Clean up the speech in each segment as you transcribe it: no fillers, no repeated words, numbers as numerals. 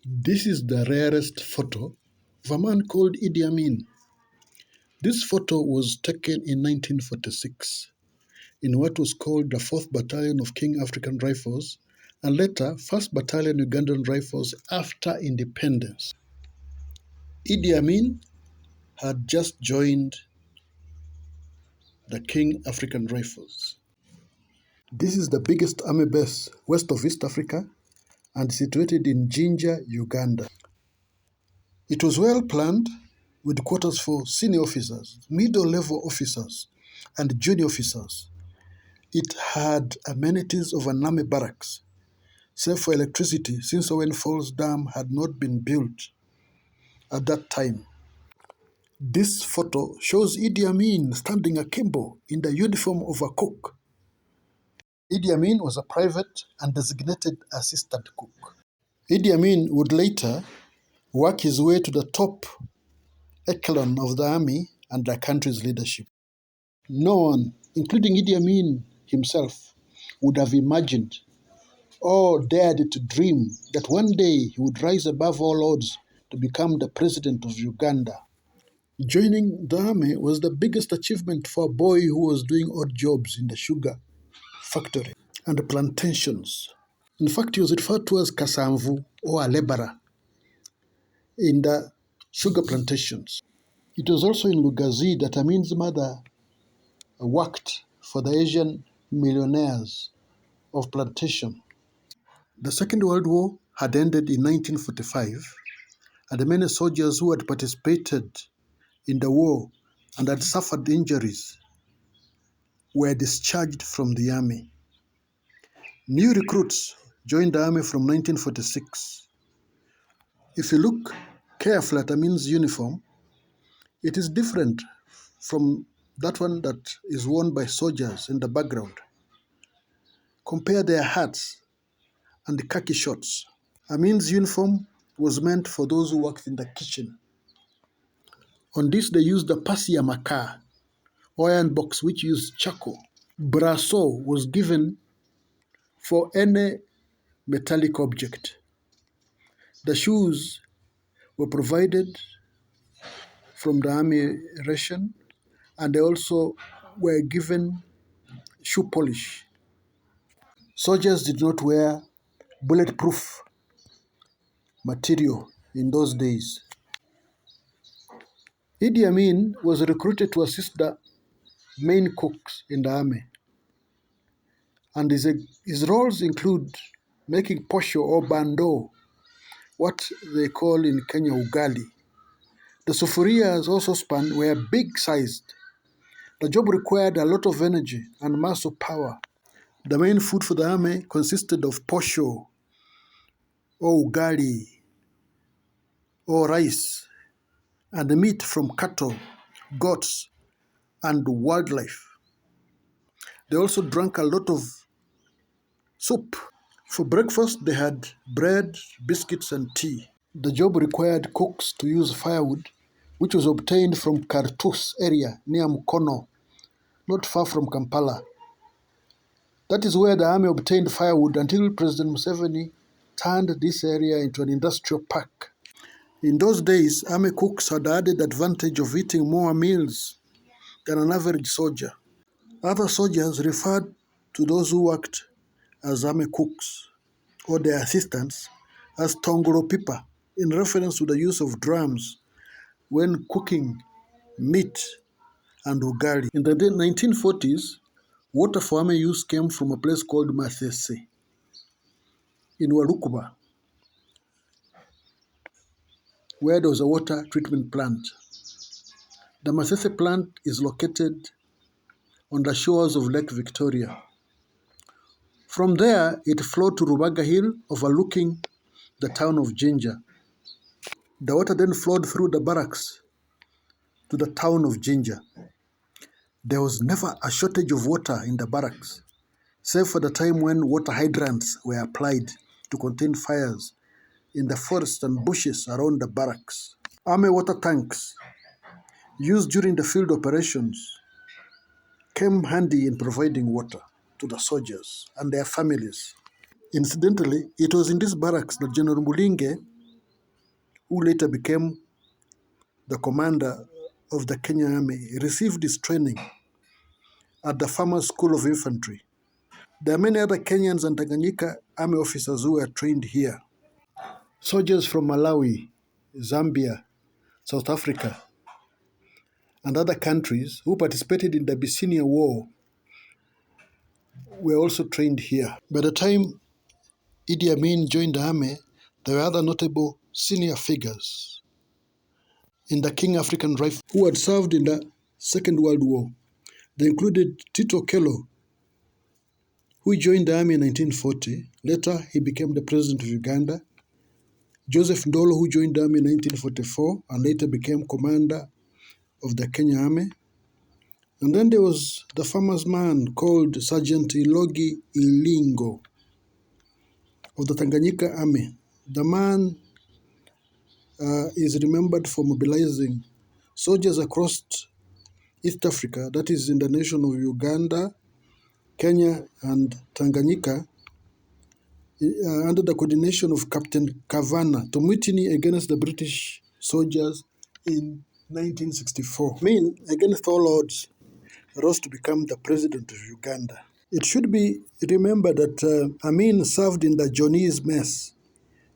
This is the rarest photo of a man called Idi Amin. This photo was taken in 1946 in what was called the 4th Battalion of King African Rifles and later 1st Battalion Ugandan Rifles after independence. Idi Amin had just joined the King African Rifles. This is the biggest army base west of East Africa and situated in Jinja, Uganda. It was well planned with quarters for senior officers, middle-level officers, and junior officers. It had amenities of an army barracks, save for electricity since Owen Falls Dam had not been built at that time. This photo shows Idi Amin standing akimbo in the uniform of a cook. Idi Amin was a private and designated assistant cook. Idi Amin would later work his way to the top echelon of the army and the country's leadership. No one, including Idi Amin himself, would have imagined or dared to dream that one day he would rise above all odds to become the president of Uganda. Joining the army was the biggest achievement for a boy who was doing odd jobs in the sugar factory and the plantations. In fact, he was referred to as Kasamvu or a laborer in the sugar plantations. It was also in Lugazi that Amin's mother worked for the Asian millionaires of plantation. The Second World War had ended in 1945, and many soldiers who had participated in the war and had suffered injuries were discharged from the army. New recruits joined the army from 1946. If you look carefully at Amin's uniform, it is different from that one that is worn by soldiers in the background. Compare their hats and the khaki shorts. Amin's uniform was meant for those who worked in the kitchen. On this, they used the pasia makar, iron box which used charcoal. Brasso was given for any metallic object. The shoes were provided from the army ration, and they also were given shoe polish. Soldiers did not wear bulletproof material in those days. Idi Amin was recruited to assist the main cooks in the army, and his roles include making posho or bando, what they call in Kenya ugali. The sufurias or saucepan were big-sized. The job required a lot of energy and muscle power. The main food for the army consisted of posho or ugali or rice and meat from cattle, goats, and wildlife. They also drank a lot of soup. For breakfast, they had bread, biscuits, and tea. The job required cooks to use firewood, which was obtained from Kartus area near Mukono, not far from Kampala. That is where the army obtained firewood until President Museveni turned this area into an industrial park. In those days, army cooks had the added advantage of eating more meals than an average soldier. Other soldiers referred to those who worked as army cooks or their assistants as tongoro pipa, in reference to the use of drums when cooking meat and ugali. In the 1940s, water for army use came from a place called Masese in Walukuba, where there was a water treatment plant. The Masese plant is located on the shores of Lake Victoria. From there, it flowed to Rubaga Hill, overlooking the town of Jinja. The water then flowed through the barracks to the town of Jinja. There was never a shortage of water in the barracks, save for the time when water hydrants were applied to contain fires in the forests and bushes around the barracks. Army water tanks used during the field operations came handy in providing water to the soldiers and their families. Incidentally, it was in these barracks that General Mulinge who later became the commander of the Kenya Army, received his training at the Farmers School of Infantry. There are many other Kenyans and Tanganyika army officers who were trained here. Soldiers from Malawi, Zambia, South Africa, and other countries who participated in the Abyssinia War were also trained here. By the time Idi Amin joined the army, there were other notable senior figures in the King African Rifles who had served in the Second World War. They included Tito Okello, who joined the army in 1940. Later, he became the president of Uganda. Joseph Ndolo, who joined the army in 1944 and later became commander of the Kenya Army. And then there was the farmer's man called Sergeant Ilogi Ilingo of the Tanganyika Army. The man is remembered for mobilizing soldiers across East Africa, that is in the nation of Uganda, Kenya, and Tanganyika, under the coordination of Captain Kavana to mutiny against the British soldiers in 1964. Amin, against all odds, rose to become the president of Uganda. It should be remembered that Amin served in the Johnny's mess,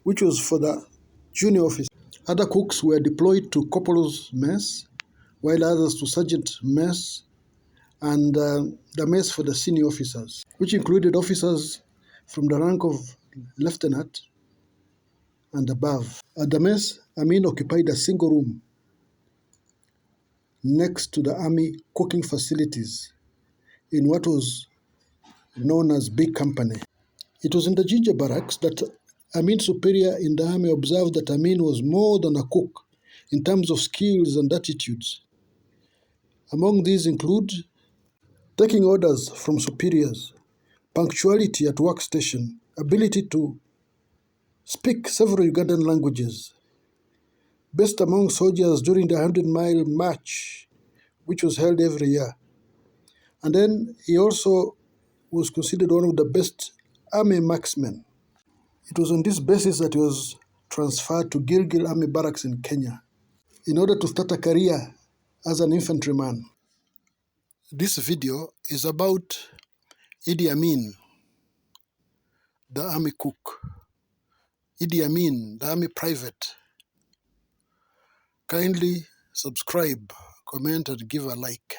which was for the junior officers. Other cooks were deployed to corporal's mess, while others to sergeant mess, and the mess for the senior officers, which included officers from the rank of lieutenant and above. At the mess, Amin occupied a single room next to the army cooking facilities in what was known as Big Company. It was in the Ginger barracks that Amin's superior in the army observed that Amin was more than a cook in terms of skills and attitudes. Among these include taking orders from superiors, punctuality at workstation, ability to speak several Ugandan languages, best among soldiers during the 100-mile march, which was held every year. And then he also was considered one of the best army marksmen. It was on this basis that he was transferred to Gilgil Army Barracks in Kenya in order to start a career as an infantryman. This video is about Idi Amin, the army cook. Idi Amin, the army private. Kindly subscribe, comment, and give a like.